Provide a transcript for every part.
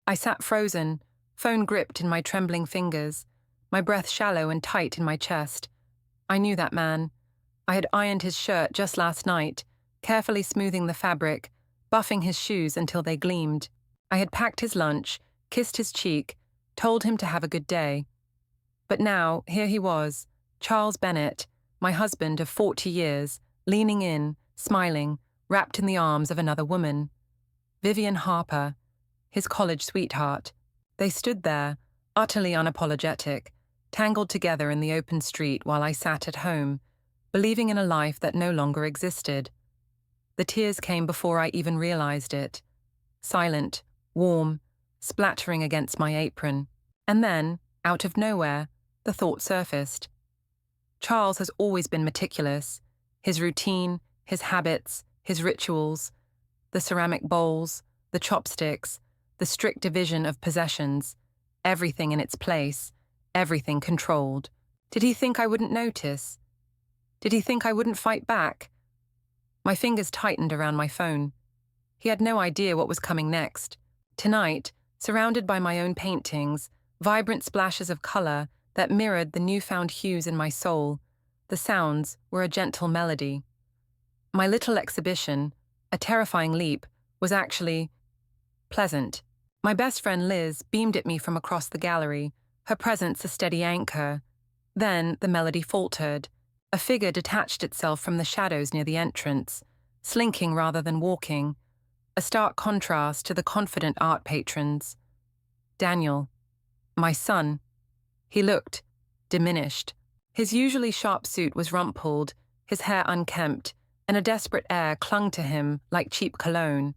I sat frozen, phone gripped in my trembling fingers, my breath shallow and tight in my chest. I knew that man. I had ironed his shirt just last night, carefully smoothing the fabric, buffing his shoes until they gleamed. I had packed his lunch, kissed his cheek, told him to have a good day. But now, here he was, Charles Bennett, my husband of 40 years, leaning in, smiling, wrapped in the arms of another woman. Vivian Harper, his college sweetheart. They stood there, utterly unapologetic, tangled together in the open street while I sat at home, believing in a life that no longer existed. The tears came before I even realized it. Silent, warm, splattering against my apron. And then, out of nowhere, the thought surfaced. Charles has always been meticulous. His routine, his habits, his rituals, the ceramic bowls, the chopsticks, the strict division of possessions, everything in its place, everything controlled. Did he think I wouldn't notice? Did he think I wouldn't fight back? My fingers tightened around my phone. He had no idea what was coming next. Tonight, surrounded by my own paintings, vibrant splashes of color that mirrored the newfound hues in my soul, the sounds were a gentle melody. My little exhibition, a terrifying leap, was actually pleasant. My best friend Liz beamed at me from across the gallery, her presence a steady anchor. Then the melody faltered. A figure detached itself from the shadows near the entrance, slinking rather than walking, a stark contrast to the confident art patrons. Daniel, my son. He looked diminished. His usually sharp suit was rumpled, his hair unkempt, and a desperate air clung to him like cheap cologne.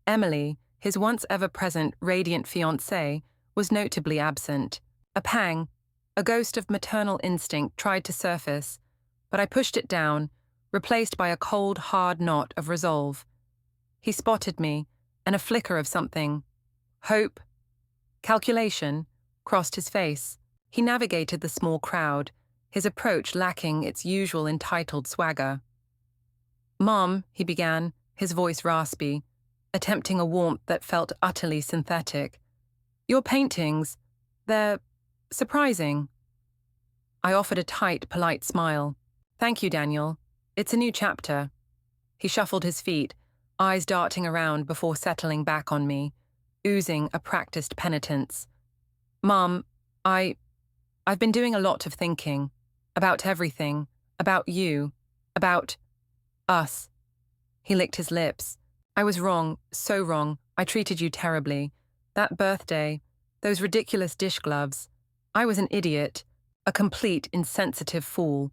Emily, his once ever-present, radiant fiancée, was notably absent. A pang, a ghost of maternal instinct tried to surface, but I pushed it down, replaced by a cold, hard knot of resolve. He spotted me, and a flicker of something. Hope, calculation, crossed his face. He navigated the small crowd, his approach lacking its usual entitled swagger. "Mom," he began, his voice raspy, attempting a warmth that felt utterly synthetic. "Your paintings, they're surprising." I offered a tight, polite smile. "Thank you, Daniel. It's a new chapter." He shuffled his feet, eyes darting around before settling back on me, oozing a practiced penitence. "Mom, I've been doing a lot of thinking. About everything. About you. About us." He licked his lips. "I was wrong, so wrong. I treated you terribly. That birthday, those ridiculous dish gloves. I was an idiot, a complete insensitive fool."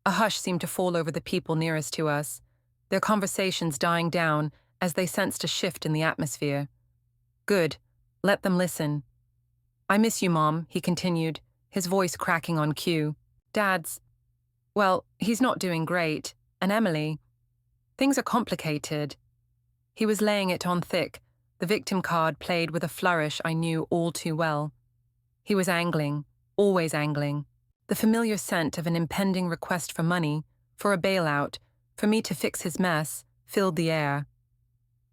A hush seemed to fall over the people nearest to us, their conversations dying down as they sensed a shift in the atmosphere. "Good. Let them listen." "I miss you, Mom," he continued, his voice cracking on cue. Well, he's not doing great. And Emily, things are complicated." He was laying it on thick, the victim card played with a flourish I knew all too well. He was angling, always angling. The familiar scent of an impending request for money, for a bailout, for me to fix his mess, filled the air.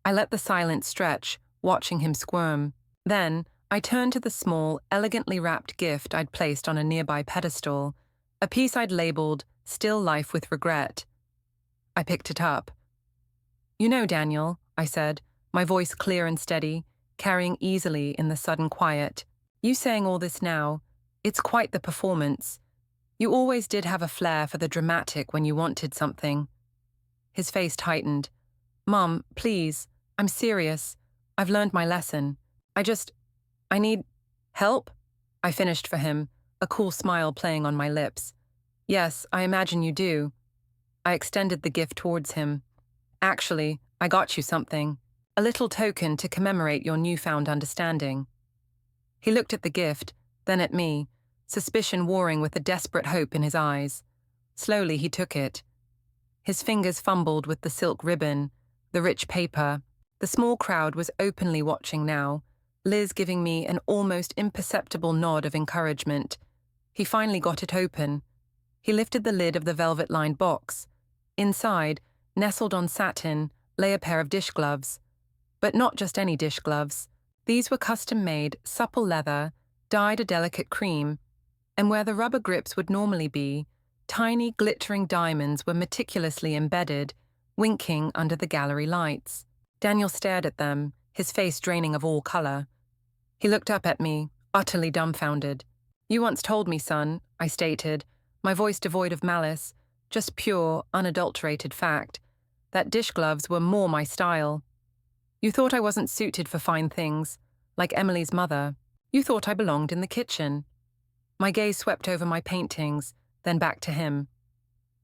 I let the silence stretch, watching him squirm. Then, I turned to the small, elegantly wrapped gift I'd placed on a nearby pedestal, a piece I'd labeled, "Still Life with Regret." I picked it up. "You know, Daniel," I said, my voice clear and steady, carrying easily in the sudden quiet. "You saying all this now, it's quite the performance. You always did have a flair for the dramatic when you wanted something." His face tightened. "Mom, please, I'm serious. I've learned my lesson. I need help?" I finished for him, a cool smile playing on my lips. "Yes, I imagine you do." I extended the gift towards him. "Actually, I got you something. A little token to commemorate your newfound understanding." He looked at the gift, then at me, suspicion warring with a desperate hope in his eyes. Slowly he took it. His fingers fumbled with the silk ribbon, the rich paper. The small crowd was openly watching now, Liz giving me an almost imperceptible nod of encouragement. He finally got it open. He lifted the lid of the velvet-lined box. Inside, nestled on satin, lay a pair of dish gloves. But not just any dish gloves. These were custom-made, supple leather, dyed a delicate cream, and where the rubber grips would normally be, tiny, glittering diamonds were meticulously embedded, winking under the gallery lights. Daniel stared at them, his face draining of all color. He looked up at me, utterly dumbfounded. "You once told me, son," I stated, my voice devoid of malice, just pure, unadulterated fact, that dish gloves were more my style. You thought I wasn't suited for fine things, like Emily's mother. You thought I belonged in the kitchen. My gaze swept over my paintings, then back to him.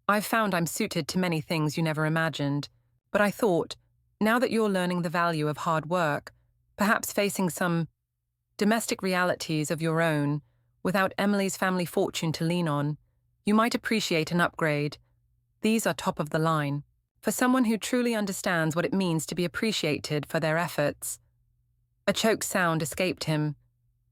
I've found I'm suited to many things you never imagined, but I thought, now that you're learning the value of hard work, perhaps facing some domestic realities of your own, without Emily's family fortune to lean on, you might appreciate an upgrade. These are top of the line. For someone who truly understands what it means to be appreciated for their efforts. A choked sound escaped him.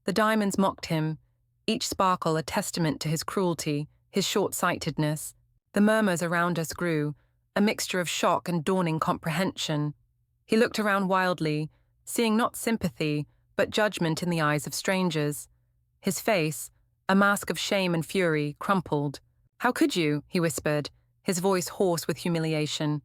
The diamonds mocked him, each sparkle a testament to his cruelty, his short-sightedness. The murmurs around us grew, a mixture of shock and dawning comprehension. He looked around wildly, seeing not sympathy, but judgment in the eyes of strangers. His face, a mask of shame and fury, crumpled. "How could you?" he whispered, his voice hoarse with humiliation.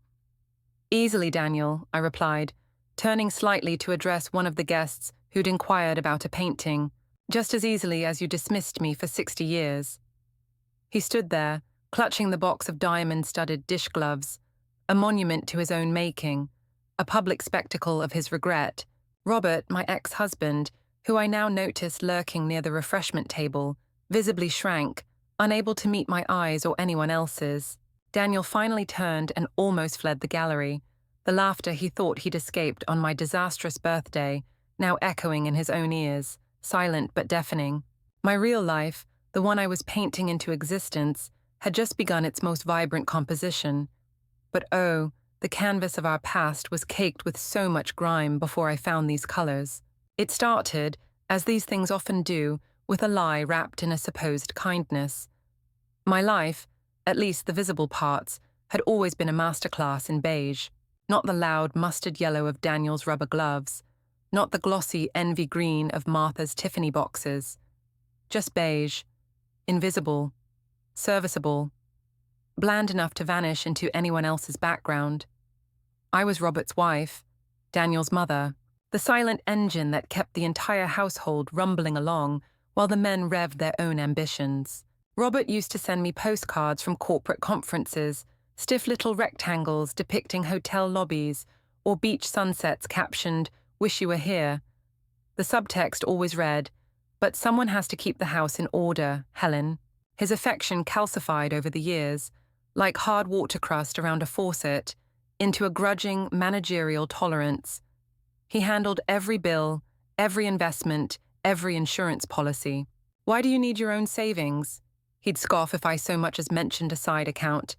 "Easily, Daniel," I replied, turning slightly to address one of the guests who'd inquired about a painting, "just as easily as you dismissed me for 60 years. He stood there, clutching the box of diamond-studded dish gloves, a monument to his own making, a public spectacle of his regret. Robert, my ex-husband, who I now noticed lurking near the refreshment table, visibly shrank, unable to meet my eyes or anyone else's. Daniel finally turned and almost fled the gallery, the laughter he thought he'd escaped on my disastrous birthday, now echoing in his own ears, silent but deafening. My real life, the one I was painting into existence, had just begun its most vibrant composition. But oh, the canvas of our past was caked with so much grime before I found these colors. It started, as these things often do, with a lie wrapped in a supposed kindness. My life, at least the visible parts, had always been a masterclass in beige, not the loud mustard yellow of Daniel's rubber gloves, not the glossy envy green of Martha's Tiffany boxes. Just beige, invisible, serviceable, bland enough to vanish into anyone else's background. I was Robert's wife, Daniel's mother, the silent engine that kept the entire household rumbling along while the men revved their own ambitions. Robert used to send me postcards from corporate conferences, stiff little rectangles depicting hotel lobbies or beach sunsets captioned, "Wish you were here." The subtext always read, "But someone has to keep the house in order, Helen." His affection calcified over the years, like hard water crust around a faucet, into a grudging managerial tolerance. He handled every bill, every investment, every insurance policy. "Why do you need your own savings?" He'd scoff if I so much as mentioned a side account.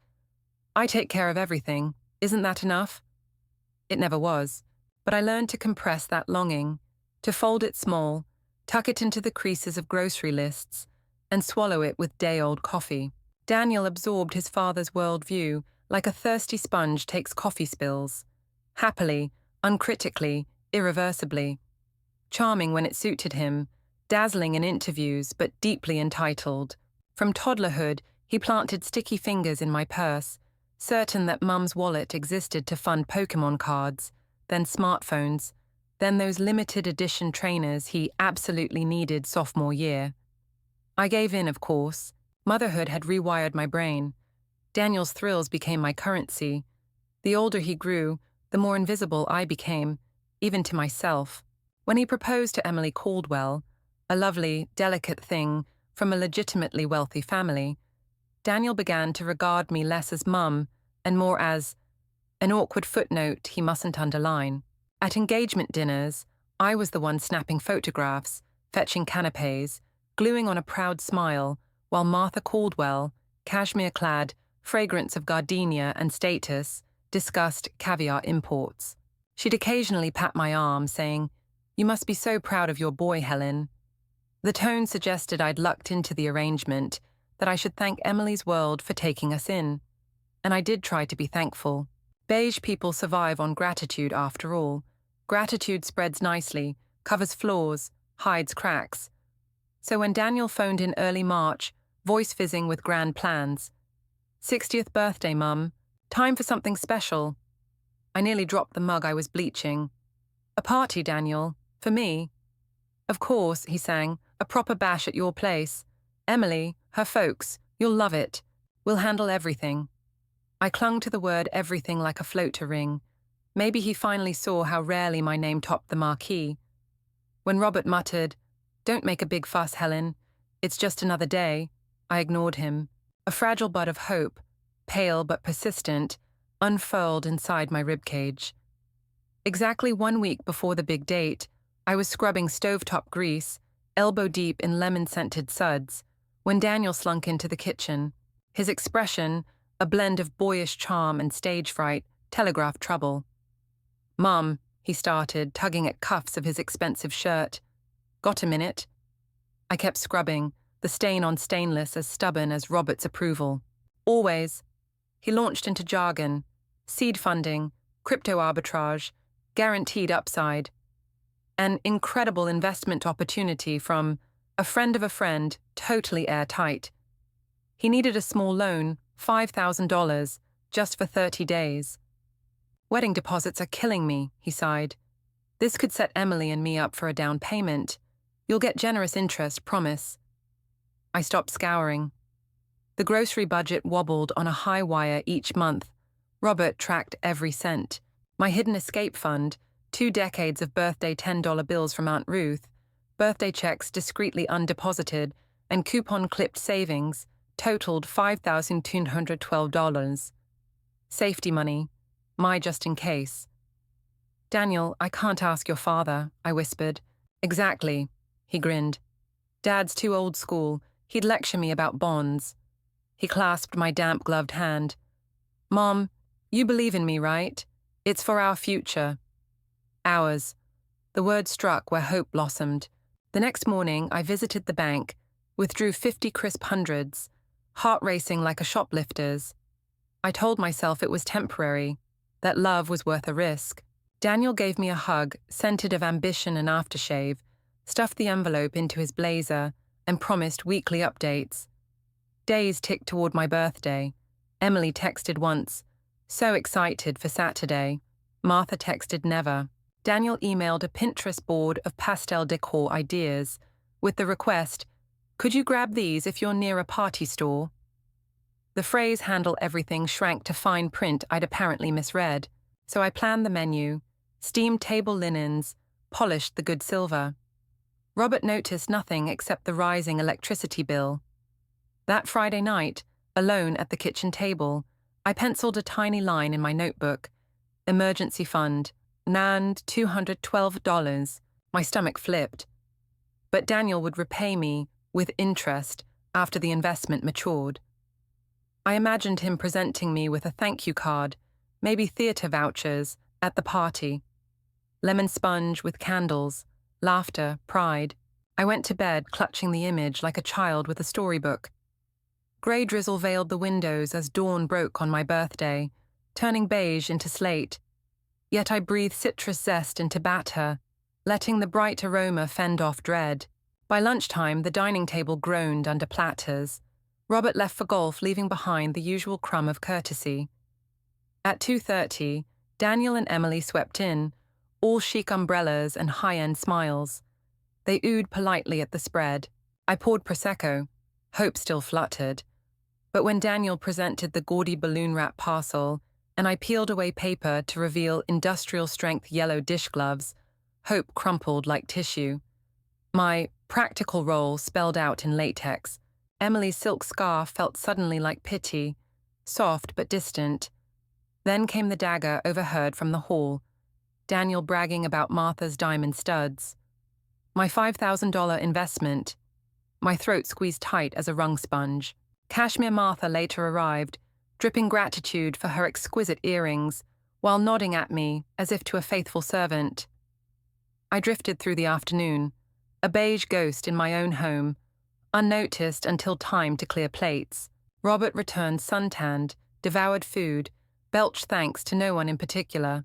"I take care of everything. Isn't that enough?" It never was, but I learned to compress that longing, to fold it small, tuck it into the creases of grocery lists, and swallow it with day-old coffee. Daniel absorbed his father's worldview like a thirsty sponge takes coffee spills, happily, uncritically, irreversibly. Charming when it suited him, dazzling in interviews but deeply entitled. From toddlerhood, he planted sticky fingers in my purse, certain that Mum's wallet existed to fund Pokémon cards, then smartphones, then those limited edition trainers he absolutely needed sophomore year. I gave in, of course. Motherhood had rewired my brain. Daniel's thrills became my currency. The older he grew, the more invisible I became, even to myself. When he proposed to Emily Caldwell, a lovely, delicate thing from a legitimately wealthy family, Daniel began to regard me less as Mum and more as an awkward footnote he mustn't underline. At engagement dinners, I was the one snapping photographs, fetching canapes, gluing on a proud smile, while Martha Caldwell, cashmere-clad, fragrance of gardenia and status, discussed caviar imports. She'd occasionally pat my arm, saying, "You must be so proud of your boy, Helen." The tone suggested I'd lucked into the arrangement, that I should thank Emily's world for taking us in. And I did try to be thankful. Beige people survive on gratitude after all. Gratitude spreads nicely, covers flaws, hides cracks. So when Daniel phoned in early March, voice fizzing with grand plans, 60th birthday, Mum. Time for something special. I nearly dropped the mug I was bleaching. A party, Daniel. For me. Of course, he sang. A proper bash at your place. Emily, her folks. You'll love it. We'll handle everything. I clung to the word everything like a float to ring. Maybe he finally saw how rarely my name topped the marquee. When Robert muttered, "Don't make a big fuss, Helen. It's just another day," I ignored him. A fragile bud of hope, pale but persistent, unfurled inside my ribcage. Exactly 1 week before the big date, I was scrubbing stovetop grease, elbow-deep in lemon-scented suds, when Daniel slunk into the kitchen. His expression, a blend of boyish charm and stage fright, telegraphed trouble. "Mum," he started, tugging at cuffs of his expensive shirt. "Got a minute?" I kept scrubbing, the stain on stainless as stubborn as Robert's approval. "Always." He launched into jargon, seed funding, crypto arbitrage, guaranteed upside. An incredible investment opportunity from a friend of a friend, totally airtight. He needed a small loan, $5,000, just for 30 days. "Wedding deposits are killing me," he sighed. "This could set Emily and me up for a down payment. You'll get generous interest, promise." I stopped scouring. The grocery budget wobbled on a high wire each month. Robert tracked every cent. My hidden escape fund, 2 decades of birthday $10 bills from Aunt Ruth, birthday checks discreetly undeposited, and coupon-clipped savings totaled $5,212. Safety money, my just in case. "Daniel, I can't ask your father," I whispered. "Exactly," he grinned. "Dad's too old school. He'd lecture me about bonds." He clasped my damp-gloved hand. "Mom, you believe in me, right? It's for our future." Ours. The word struck where hope blossomed. The next morning, I visited the bank, withdrew 50 crisp hundreds, heart racing like a shoplifter's. I told myself it was temporary, that love was worth a risk. Daniel gave me a hug, scented of ambition and aftershave, stuffed the envelope into his blazer, and promised weekly updates. Days ticked toward my birthday. Emily texted once, so excited for Saturday. Martha texted never. Daniel emailed a Pinterest board of pastel decor ideas, with the request, "Could you grab these if you're near a party store?" The phrase "handle everything" shrank to fine print I'd apparently misread, so I planned the menu, steamed table linens, polished the good silver. Robert noticed nothing except the rising electricity bill. That Friday night, alone at the kitchen table, I penciled a tiny line in my notebook. Emergency fund, NAND $212. My stomach flipped. But Daniel would repay me, with interest, after the investment matured. I imagined him presenting me with a thank you card, maybe theatre vouchers, at the party. Lemon sponge with candles, laughter, pride. I went to bed clutching the image like a child with a storybook. Grey drizzle veiled the windows as dawn broke on my birthday, turning beige into slate. Yet I breathed citrus zest into batter, letting the bright aroma fend off dread. By lunchtime, the dining table groaned under platters. Robert left for golf, leaving behind the usual crumb of courtesy. At 2:30, Daniel and Emily swept in, all chic umbrellas and high-end smiles. They oohed politely at the spread. I poured Prosecco. Hope still fluttered. But when Daniel presented the gaudy balloon-wrap parcel, and I peeled away paper to reveal industrial-strength yellow dish gloves, hope crumpled like tissue. My practical role spelled out in latex. Emily's silk scarf felt suddenly like pity, soft but distant. Then came the dagger overheard from the hall, Daniel bragging about Martha's diamond studs. My $5,000 investment. My throat squeezed tight as a rung sponge. Cashmere Martha later arrived, dripping gratitude for her exquisite earrings, while nodding at me as if to a faithful servant. I drifted through the afternoon, a beige ghost in my own home, unnoticed until time to clear plates. Robert returned suntanned, devoured food, belched thanks to no one in particular.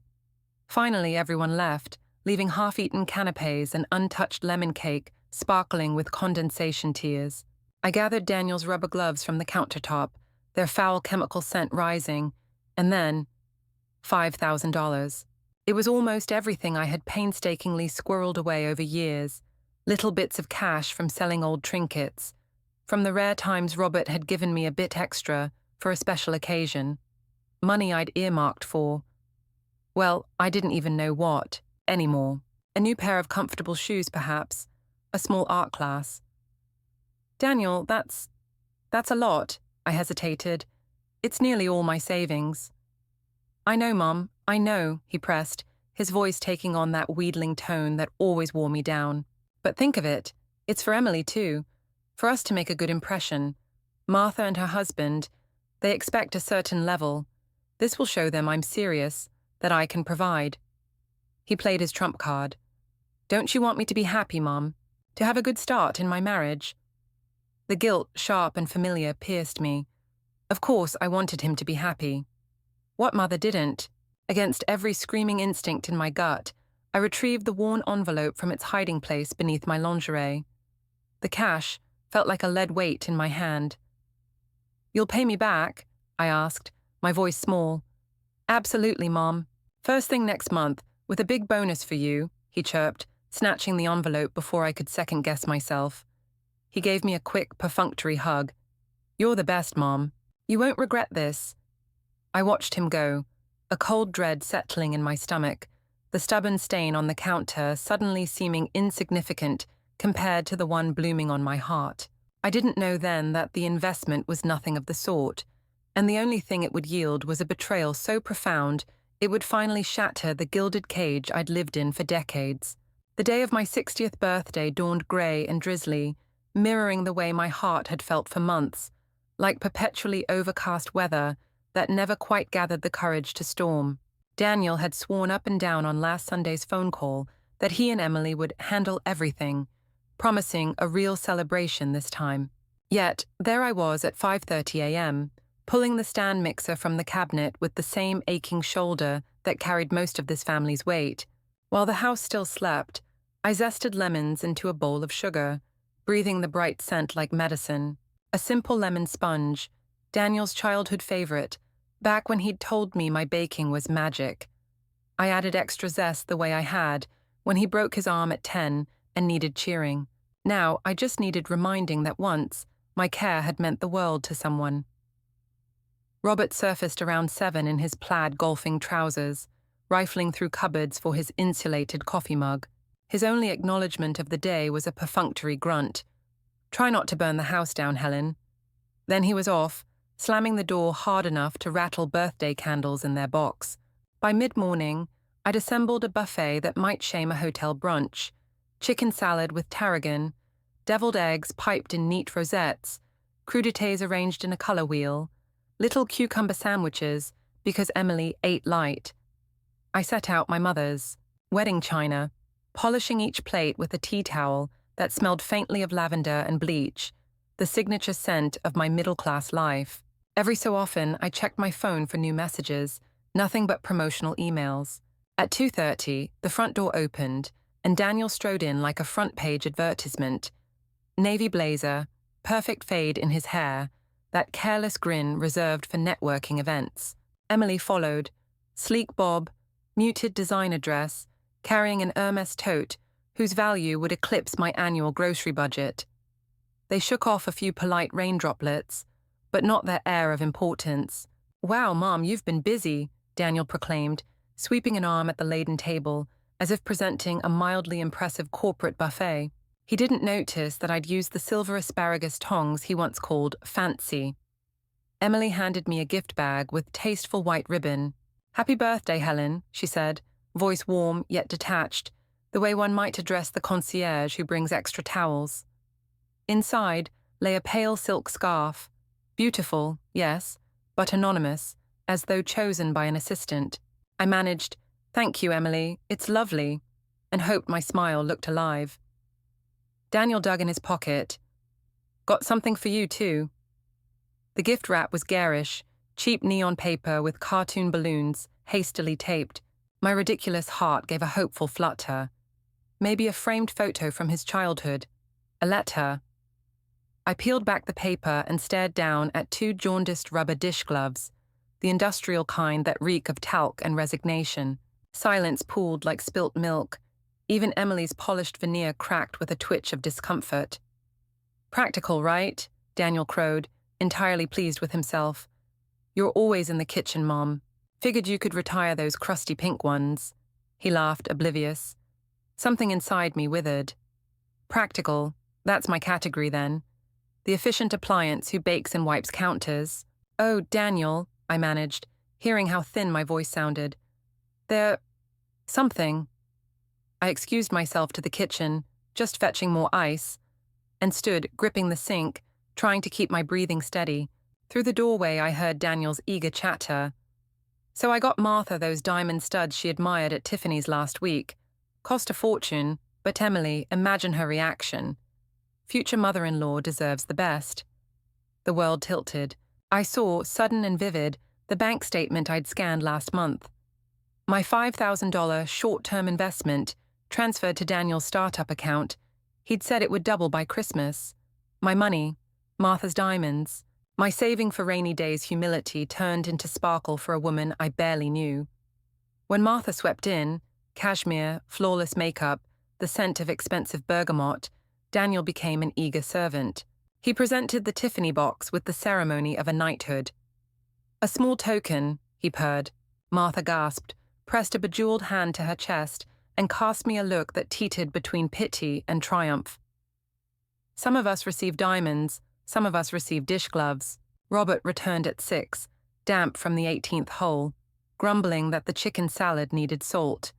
Finally everyone left, leaving half-eaten canapes and untouched lemon cake sparkling with condensation tears. I gathered Daniel's rubber gloves from the countertop, their foul chemical scent rising, and then $5,000. It was almost everything I had painstakingly squirreled away over years, little bits of cash from selling old trinkets, from the rare times Robert had given me a bit extra for a special occasion, money I'd earmarked for, well, I didn't even know what, anymore. A new pair of comfortable shoes, perhaps, a small art class. Daniel, that's a lot, I hesitated. It's nearly all my savings. I know, Mum, I know, he pressed, his voice taking on that wheedling tone that always wore me down. But think of it, it's for Emily too, for us to make a good impression. Martha and her husband, they expect a certain level. This will show them I'm serious, that I can provide. He played his trump card. Don't you want me to be happy, Mum? To have a good start in my marriage? The guilt, sharp and familiar, pierced me. Of course, I wanted him to be happy. What mother didn't? Against every screaming instinct in my gut, I retrieved the worn envelope from its hiding place beneath my lingerie. The cash felt like a lead weight in my hand. You'll pay me back? I asked, my voice small. Absolutely, Mom. First thing next month, with a big bonus for you, he chirped, snatching the envelope before I could second-guess myself. He gave me a quick, perfunctory hug. You're the best, Mom. You won't regret this. I watched him go, a cold dread settling in my stomach, the stubborn stain on the counter suddenly seeming insignificant compared to the one blooming on my heart. I didn't know then that the investment was nothing of the sort, and the only thing it would yield was a betrayal so profound it would finally shatter the gilded cage I'd lived in for decades. The day of my 60th birthday dawned grey and drizzly, mirroring the way my heart had felt for months, like perpetually overcast weather that never quite gathered the courage to storm. Daniel had sworn up and down on last Sunday's phone call that he and Emily would handle everything, promising a real celebration this time. Yet, there I was at 5:30 a.m., pulling the stand mixer from the cabinet with the same aching shoulder that carried most of this family's weight. While the house still slept, I zested lemons into a bowl of sugar, breathing the bright scent like medicine. A simple lemon sponge, Daniel's childhood favorite, back when he'd told me my baking was magic. I added extra zest the way I had when he broke his arm at 10 and needed cheering. Now I just needed reminding that once my care had meant the world to someone. Robert surfaced around 7 in his plaid golfing trousers, rifling through cupboards for his insulated coffee mug. His only acknowledgement of the day was a perfunctory grunt. Try not to burn the house down, Helen. Then he was off, slamming the door hard enough to rattle birthday candles in their box. By mid-morning, I'd assembled a buffet that might shame a hotel brunch. Chicken salad with tarragon, deviled eggs piped in neat rosettes, crudités arranged in a color wheel, little cucumber sandwiches because Emily ate light. I set out my mother's, wedding china, polishing each plate with a tea towel that smelled faintly of lavender and bleach, the signature scent of my middle-class life. Every so often, I checked my phone for new messages, nothing but promotional emails. At 2:30, the front door opened, and Daniel strode in like a front-page advertisement. Navy blazer, perfect fade in his hair, that careless grin reserved for networking events. Emily followed, sleek bob, muted designer dress, carrying an Hermes tote whose value would eclipse my annual grocery budget. They shook off a few polite rain droplets, but not their air of importance. Wow, Mom, you've been busy, Daniel proclaimed, sweeping an arm at the laden table, as if presenting a mildly impressive corporate buffet. He didn't notice that I'd used the silver asparagus tongs he once called fancy. Emily handed me a gift bag with tasteful white ribbon. Happy birthday, Helen, she said, voice warm yet detached, the way one might address the concierge who brings extra towels. Inside lay a pale silk scarf. Beautiful, yes, but anonymous, as though chosen by an assistant. I managed, "Thank you, Emily, it's lovely," and hoped my smile looked alive. Daniel dug in his pocket. Got something for you, too. The gift wrap was garish, cheap neon paper with cartoon balloons, hastily taped. My ridiculous heart gave a hopeful flutter. Maybe a framed photo from his childhood. A letter. I peeled back the paper and stared down at 2 jaundiced rubber dish gloves, the industrial kind that reek of talc and resignation. Silence pooled like spilt milk. Even Emily's polished veneer cracked with a twitch of discomfort. "Practical, right?" Daniel crowed, entirely pleased with himself. "You're always in the kitchen, Mom. Figured you could retire those crusty pink ones." He laughed, oblivious. Something inside me withered. Practical, that's my category then. The efficient appliance who bakes and wipes counters. "Oh, Daniel," I managed, hearing how thin my voice sounded. Something." I excused myself to the kitchen, just fetching more ice, and stood, gripping the sink, trying to keep my breathing steady. Through the doorway I heard Daniel's eager chatter. "So I got Martha those diamond studs she admired at Tiffany's last week. Cost a fortune, but Emily, imagine her reaction. Future mother-in-law deserves the best." The world tilted. I saw, sudden and vivid, the bank statement I'd scanned last month. My $5,000 short-term investment transferred to Daniel's startup account. He'd said it would double by Christmas. My money, Martha's diamonds, my saving for rainy days humility turned into sparkle for a woman I barely knew. When Martha swept in, cashmere, flawless makeup, the scent of expensive bergamot, Daniel became an eager servant. He presented the Tiffany box with the ceremony of a knighthood. "A small token," he purred. Martha gasped, pressed a bejeweled hand to her chest, and cast me a look that teetered between pity and triumph. "Some of us received diamonds, some of us received dish gloves." Robert returned at 6, damp from the 18th hole, grumbling that the chicken salad needed salt.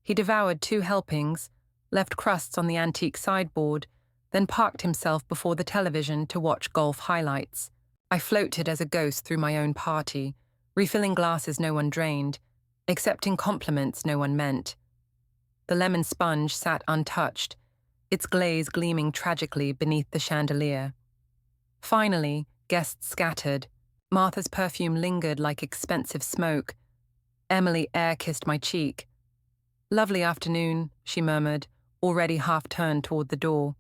He devoured 2 helpings, left crusts on the antique sideboard, then parked himself before the television to watch golf highlights. I floated as a ghost through my own party, refilling glasses no one drained, accepting compliments no one meant. The lemon sponge sat untouched, its glaze gleaming tragically beneath the chandelier. Finally, guests scattered. Martha's perfume lingered like expensive smoke. Emily air-kissed my cheek. "Lovely afternoon," she murmured, already half-turned toward the door.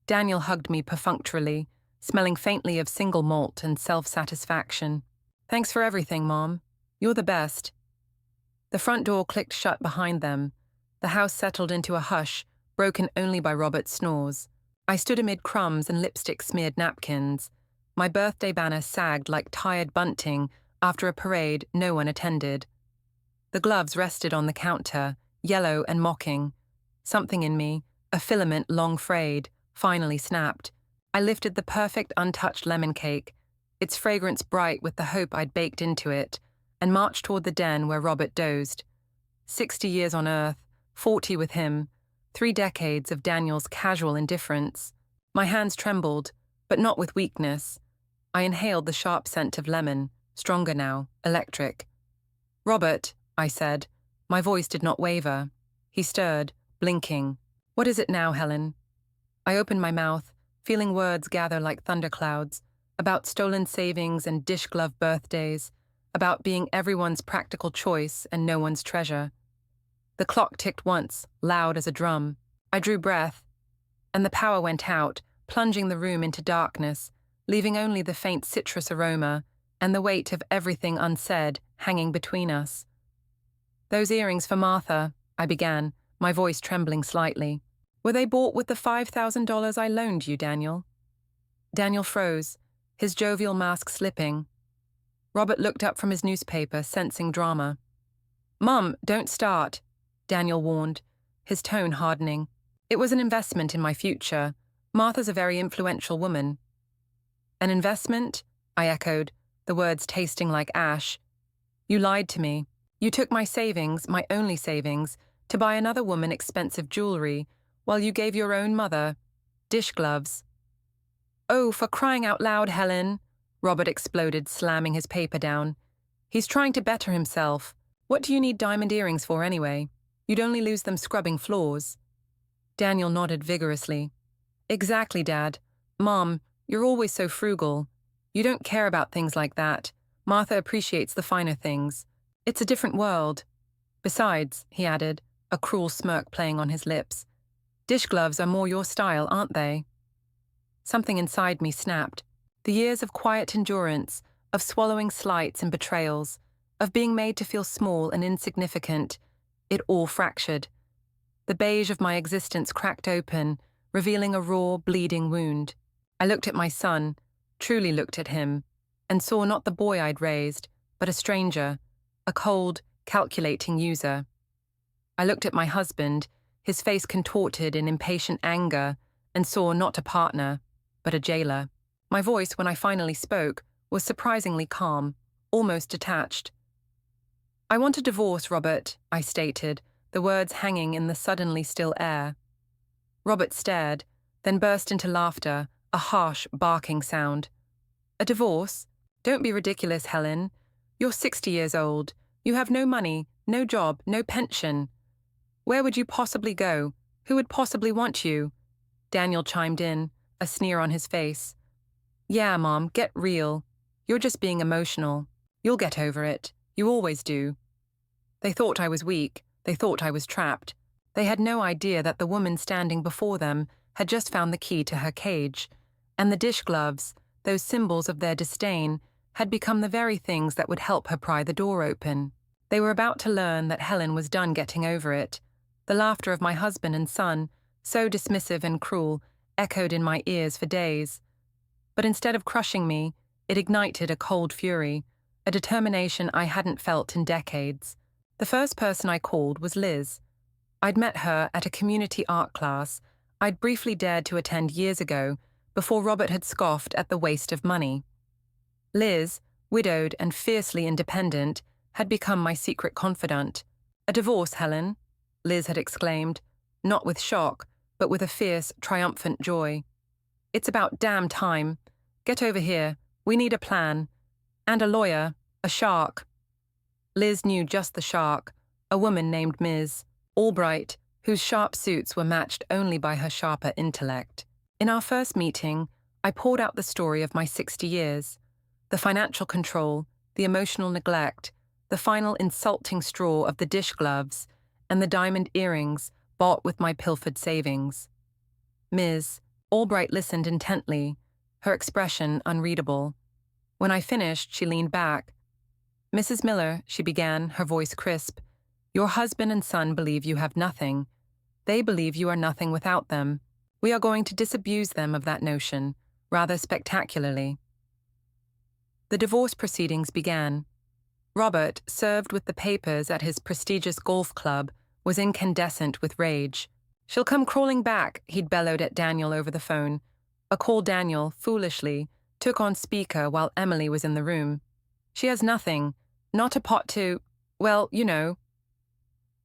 Daniel hugged me perfunctorily, smelling faintly of single malt and self-satisfaction. "Thanks for everything, Mom. You're the best." The front door clicked shut behind them. The house settled into a hush, broken only by Robert's snores. I stood amid crumbs and lipstick-smeared napkins. My birthday banner sagged like tired bunting after a parade no one attended. The gloves rested on the counter, yellow and mocking. Something in me, a filament long frayed, finally snapped. I lifted the perfect untouched lemon cake, its fragrance bright with the hope I'd baked into it, and marched toward the den where Robert dozed. 60 years on Earth, 40 with him, 3 decades of Daniel's casual indifference. My hands trembled, but not with weakness. I inhaled the sharp scent of lemon, stronger now, electric. "Robert," I said. My voice did not waver. He stirred, blinking. "What is it now, Helen?" I opened my mouth, feeling words gather like thunderclouds, about stolen savings and dish-glove birthdays, about being everyone's practical choice and no one's treasure. The clock ticked once, loud as a drum. I drew breath, and the power went out, plunging the room into darkness, leaving only the faint citrus aroma and the weight of everything unsaid hanging between us. "Those earrings for Martha," I began, my voice trembling slightly. "Were they bought with the $5,000 I loaned you, Daniel?" Daniel froze, his jovial mask slipping. Robert looked up from his newspaper, sensing drama. "Mum, don't start," Daniel warned, his tone hardening. "It was an investment in my future. Martha's a very influential woman." "An investment?" I echoed, the words tasting like ash. "You lied to me. You took my savings, my only savings, to buy another woman expensive jewelry, while you gave your own mother dish gloves." "Oh, for crying out loud, Helen!" Robert exploded, slamming his paper down. "He's trying to better himself. What do you need diamond earrings for anyway? You'd only lose them scrubbing floors." Daniel nodded vigorously. "Exactly, Dad. Mom, you're always so frugal. You don't care about things like that. Martha appreciates the finer things. It's a different world." Besides, he added, a cruel smirk playing on his lips, dish gloves are more your style, aren't they? Something inside me snapped. The years of quiet endurance, of swallowing slights and betrayals, of being made to feel small and insignificant, it all fractured. The beige of my existence cracked open, revealing a raw, bleeding wound. I looked at my son, truly looked at him, and saw not the boy I'd raised, but a stranger, a cold, calculating user. I looked at my husband, his face contorted in impatient anger, and saw not a partner, but a jailer. My voice, when I finally spoke, was surprisingly calm, almost detached. I want a divorce, Robert, I stated, the words hanging in the suddenly still air. Robert stared, then burst into laughter, a harsh, barking sound. A divorce? Don't be ridiculous, Helen. You're 60 years old. You have no money, no job, no pension. Where would you possibly go? Who would possibly want you? Daniel chimed in, a sneer on his face. Yeah, Mom, get real. You're just being emotional. You'll get over it. You always do. They thought I was weak. They thought I was trapped. They had no idea that the woman standing before them had just found the key to her cage, and the dish gloves, those symbols of their disdain, had become the very things that would help her pry the door open. They were about to learn that Helen was done getting over it. The laughter of my husband and son, so dismissive and cruel, echoed in my ears for days. But instead of crushing me, it ignited a cold fury, a determination I hadn't felt in decades. The first person I called was Liz. I'd met her at a community art class I'd briefly dared to attend years ago, before Robert had scoffed at the waste of money. Liz, widowed and fiercely independent, had become my secret confidant. A divorce, Helen, Liz had exclaimed, not with shock, but with a fierce, triumphant joy. It's about damn time. Get over here. We need a plan. And a lawyer. A shark. Liz knew just the shark, a woman named Ms. Albright, whose sharp suits were matched only by her sharper intellect. In our first meeting, I poured out the story of my 60 years, the financial control, the emotional neglect, the final insulting straw of the dish gloves, and the diamond earrings bought with my pilfered savings. Ms. Albright listened intently, her expression unreadable. When I finished, she leaned back. Mrs. Miller, she began, her voice crisp, your husband and son believe you have nothing. They believe you are nothing without them. We are going to disabuse them of that notion, rather spectacularly. The divorce proceedings began. Robert, served with the papers at his prestigious golf club, was incandescent with rage. She'll come crawling back, he'd bellowed at Daniel over the phone. A call Daniel, foolishly, took on speaker while Emily was in the room. She has nothing, not a pot to, well, you know.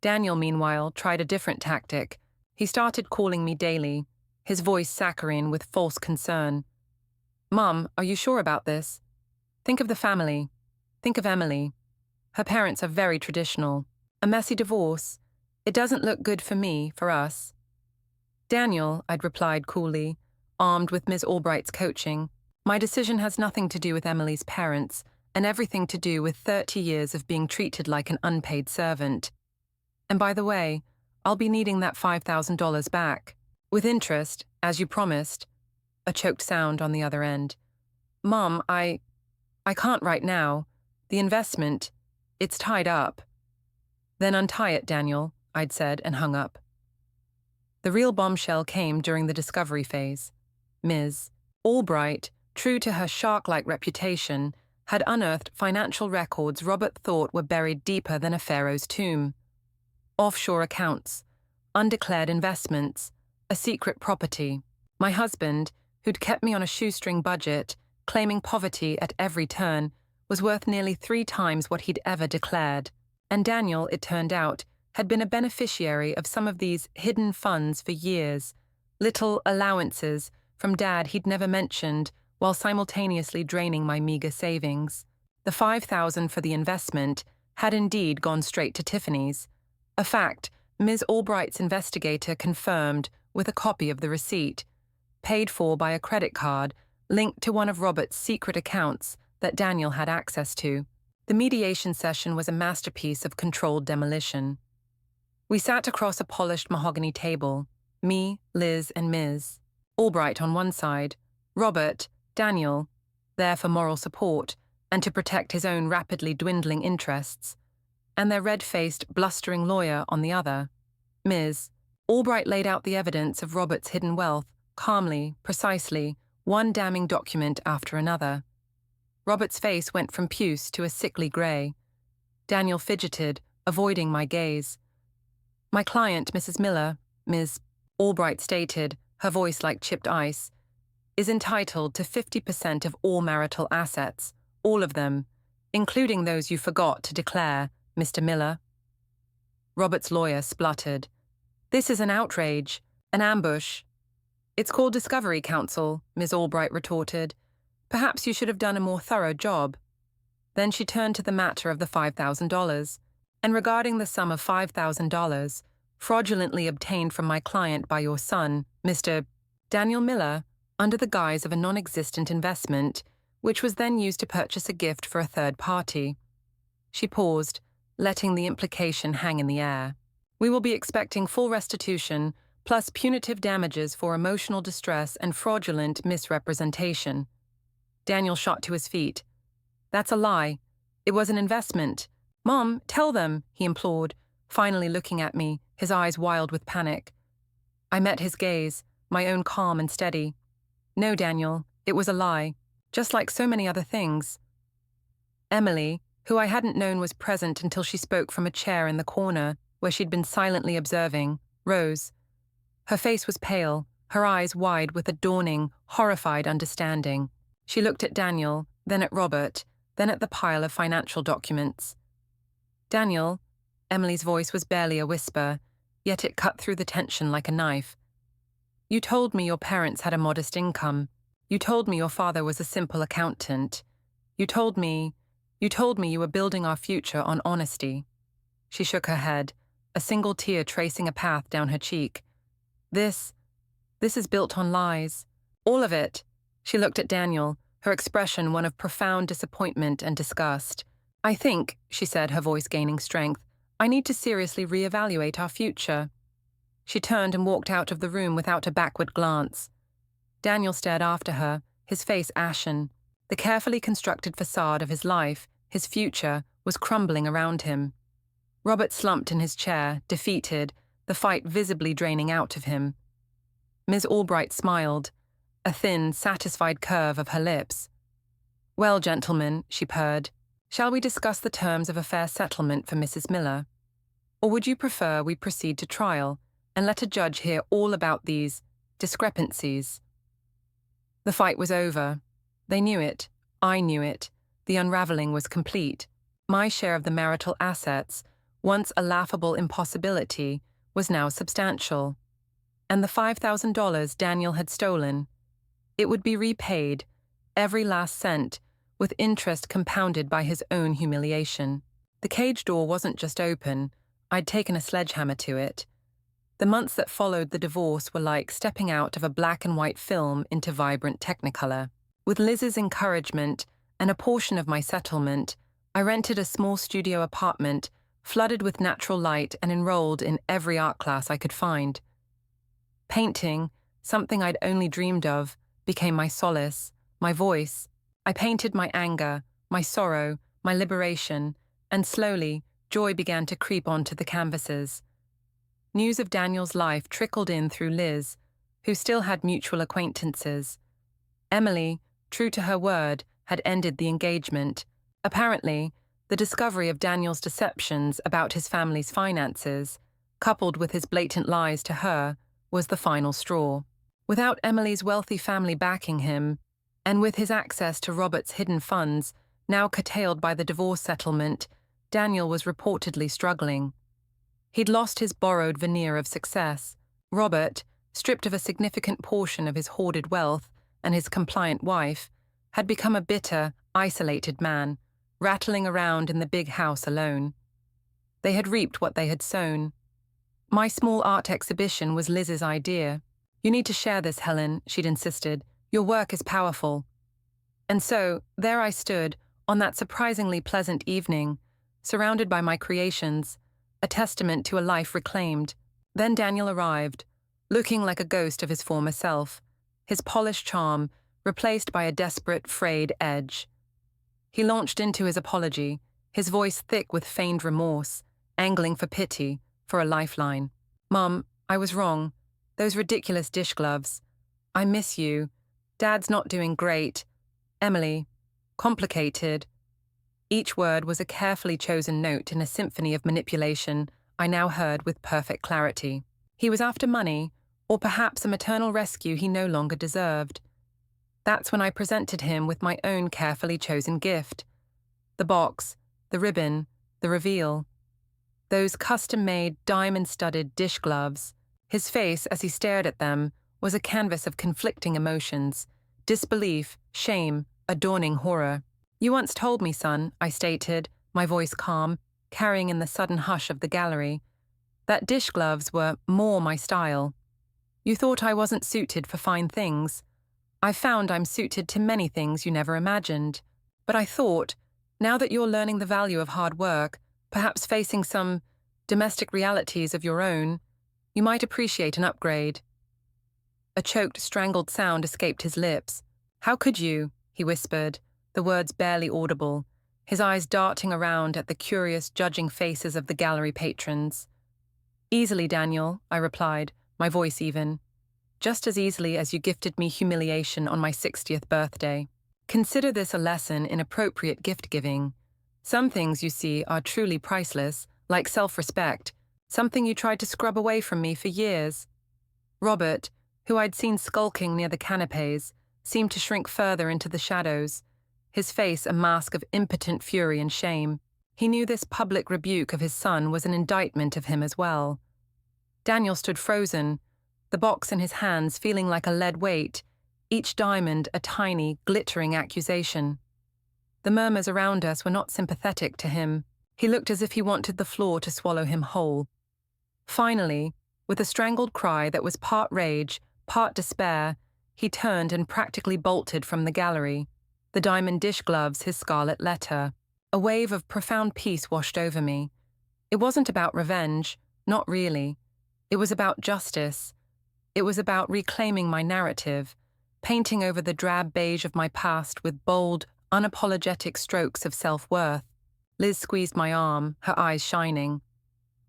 Daniel, meanwhile, tried a different tactic. He started calling me daily, his voice saccharine with false concern. Mum, are you sure about this? Think of the family. Think of Emily. Her parents are very traditional. A messy divorce. It doesn't look good for me, for us. Daniel, I'd replied coolly, armed with Ms. Albright's coaching. My decision has nothing to do with Emily's parents, and everything to do with 30 years of being treated like an unpaid servant. And by the way, I'll be needing that $5,000 back. With interest, as you promised. A choked sound on the other end. Mom, I can't right now. The investment, it's tied up. Then untie it, Daniel, I'd said and hung up. The real bombshell came during the discovery phase. Ms. Albright, true to her shark-like reputation, had unearthed financial records Robert thought were buried deeper than a pharaoh's tomb. Offshore accounts, undeclared investments, a secret property. My husband, who'd kept me on a shoestring budget, claiming poverty at every turn, was worth nearly 3 times what he'd ever declared. And Daniel, it turned out, had been a beneficiary of some of these hidden funds for years, little allowances from Dad he'd never mentioned, while simultaneously draining my meager savings. The $5,000 for the investment had indeed gone straight to Tiffany's, a fact Ms. Albright's investigator confirmed with a copy of the receipt, paid for by a credit card linked to one of Robert's secret accounts that Daniel had access to. The mediation session was a masterpiece of controlled demolition. We sat across a polished mahogany table, me, Liz, and Ms. Albright on one side, Robert, Daniel, there for moral support and to protect his own rapidly dwindling interests, and their red-faced, blustering lawyer on the other. Ms. Albright laid out the evidence of Robert's hidden wealth, calmly, precisely, one damning document after another. Robert's face went from puce to a sickly grey. Daniel fidgeted, avoiding my gaze. My client, Mrs. Miller, Ms. Albright stated, her voice like chipped ice, is entitled to 50% of all marital assets, all of them, including those you forgot to declare, Mr. Miller. Robert's lawyer spluttered. This is an outrage, an ambush. It's called discovery, counsel, Ms. Albright retorted. Perhaps you should have done a more thorough job. Then she turned to the matter of the $5,000, and regarding the sum of $5,000, fraudulently obtained from my client by your son, Mr. Daniel Miller, under the guise of a non-existent investment, which was then used to purchase a gift for a third party. She paused, letting the implication hang in the air. We will be expecting full restitution, plus punitive damages for emotional distress and fraudulent misrepresentation. Daniel shot to his feet. That's a lie. It was an investment. Mom, tell them, he implored, finally looking at me, his eyes wild with panic. I met his gaze, my own calm and steady. No, Daniel, it was a lie, just like so many other things. Emily, who I hadn't known was present until she spoke from a chair in the corner, where she'd been silently observing, rose. Her face was pale, her eyes wide with a dawning, horrified understanding. She looked at Daniel, then at Robert, then at the pile of financial documents. Daniel, Emily's voice was barely a whisper, yet it cut through the tension like a knife. You told me your parents had a modest income. You told me your father was a simple accountant. You told me you were building our future on honesty. She shook her head, a single tear tracing a path down her cheek. This is built on lies. All of it. She looked at Daniel, her expression one of profound disappointment and disgust. I think, she said, her voice gaining strength, I need to seriously reevaluate our future. She turned and walked out of the room without a backward glance. Daniel stared after her, his face ashen. The carefully constructed facade of his life, his future, was crumbling around him. Robert slumped in his chair, defeated, the fight visibly draining out of him. Ms. Albright smiled, a thin, satisfied curve of her lips. Well, gentlemen, she purred, shall we discuss the terms of a fair settlement for Mrs. Miller? Or would you prefer we proceed to trial and let a judge hear all about these discrepancies? The fight was over. They knew it. I knew it. The unraveling was complete. My share of the marital assets, once a laughable impossibility, was now substantial. And the $5,000 Daniel had stolen, it would be repaid, every last cent, with interest compounded by his own humiliation. The cage door wasn't just open, I'd taken a sledgehammer to it. The months that followed the divorce were like stepping out of a black and white film into vibrant technicolor. With Liz's encouragement and a portion of my settlement, I rented a small studio apartment, flooded with natural light and enrolled in every art class I could find. Painting, something I'd only dreamed of, became my solace, my voice. I painted my anger, my sorrow, my liberation, and slowly, joy began to creep onto the canvases. News of Daniel's life trickled in through Liz, who still had mutual acquaintances. Emily, true to her word, had ended the engagement. Apparently, the discovery of Daniel's deceptions about his family's finances, coupled with his blatant lies to her, was the final straw. Without Emily's wealthy family backing him, and with his access to Robert's hidden funds, now curtailed by the divorce settlement, Daniel was reportedly struggling. He'd lost his borrowed veneer of success. Robert, stripped of a significant portion of his hoarded wealth and his compliant wife, had become a bitter, isolated man, rattling around in the big house alone. They had reaped what they had sown. My small art exhibition was Liz's idea. You need to share this, Helen, she'd insisted. Your work is powerful. And so, there I stood, on that surprisingly pleasant evening, surrounded by my creations, a testament to a life reclaimed. Then Daniel arrived, looking like a ghost of his former self, his polished charm replaced by a desperate, frayed edge. He launched into his apology, his voice thick with feigned remorse, angling for pity, for a lifeline. "Mum, I was wrong. Those ridiculous dish gloves. I miss you. Dad's not doing great. Emily. Complicated." Each word was a carefully chosen note in a symphony of manipulation I now heard with perfect clarity. He was after money, or perhaps a maternal rescue he no longer deserved. That's when I presented him with my own carefully chosen gift. The box, the ribbon, the reveal. Those custom-made, diamond-studded dish gloves. His face, as he stared at them, was a canvas of conflicting emotions: disbelief, shame, a dawning horror. "You once told me, son," I stated, my voice calm, carrying in the sudden hush of the gallery, "that dish gloves were more my style. You thought I wasn't suited for fine things. I've found I'm suited to many things you never imagined. But I thought, now that you're learning the value of hard work, perhaps facing some domestic realities of your own, you might appreciate an upgrade." A choked, strangled sound escaped his lips. "How could you?" he whispered, the words barely audible, his eyes darting around at the curious, judging faces of the gallery patrons. "Easily, Daniel," I replied, my voice even. "Just as easily as you gifted me humiliation on my 60th birthday. Consider this a lesson in appropriate gift-giving. Some things, you see, are truly priceless, like self-respect, something you tried to scrub away from me for years." Robert, who I'd seen skulking near the canapes, seemed to shrink further into the shadows, his face a mask of impotent fury and shame. He knew this public rebuke of his son was an indictment of him as well. Daniel stood frozen, the box in his hands feeling like a lead weight, each diamond a tiny, glittering accusation. The murmurs around us were not sympathetic to him. He looked as if he wanted the floor to swallow him whole. Finally, with a strangled cry that was part rage, part despair, he turned and practically bolted from the gallery, the diamond dish gloves his scarlet letter. A wave of profound peace washed over me. It wasn't about revenge, not really. It was about justice. It was about reclaiming my narrative, painting over the drab beige of my past with bold, unapologetic strokes of self-worth. Liz squeezed my arm, her eyes shining.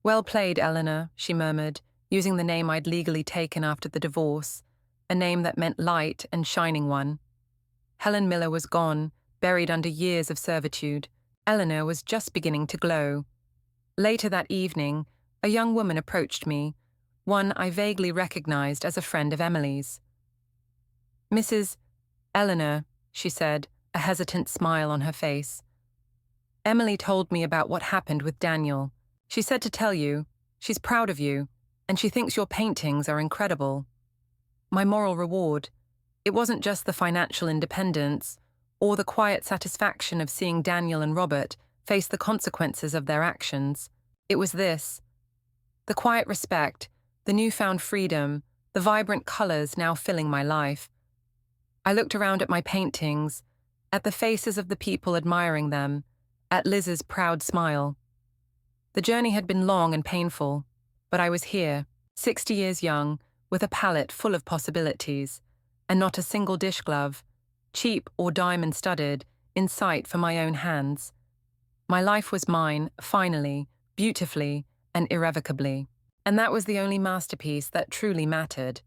"Well played, Eleanor," she murmured, using the name I'd legally taken after the divorce, a name that meant light and shining one. Helen Miller was gone, buried under years of servitude. Eleanor was just beginning to glow. Later that evening, a young woman approached me, one I vaguely recognized as a friend of Emily's. "Mrs. Eleanor," she said, a hesitant smile on her face. "Emily told me about what happened with Daniel. She said to tell you, she's proud of you, and she thinks your paintings are incredible." My moral reward. It wasn't just the financial independence, or the quiet satisfaction of seeing Daniel and Robert face the consequences of their actions. It was this: the quiet respect, the newfound freedom, the vibrant colors now filling my life. I looked around at my paintings, at the faces of the people admiring them, at Liz's proud smile. The journey had been long and painful, but I was here, 60 years young, with a palette full of possibilities, and not a single dish glove, cheap or diamond-studded, in sight for my own hands. My life was mine, finally, beautifully, and irrevocably. And that was the only masterpiece that truly mattered.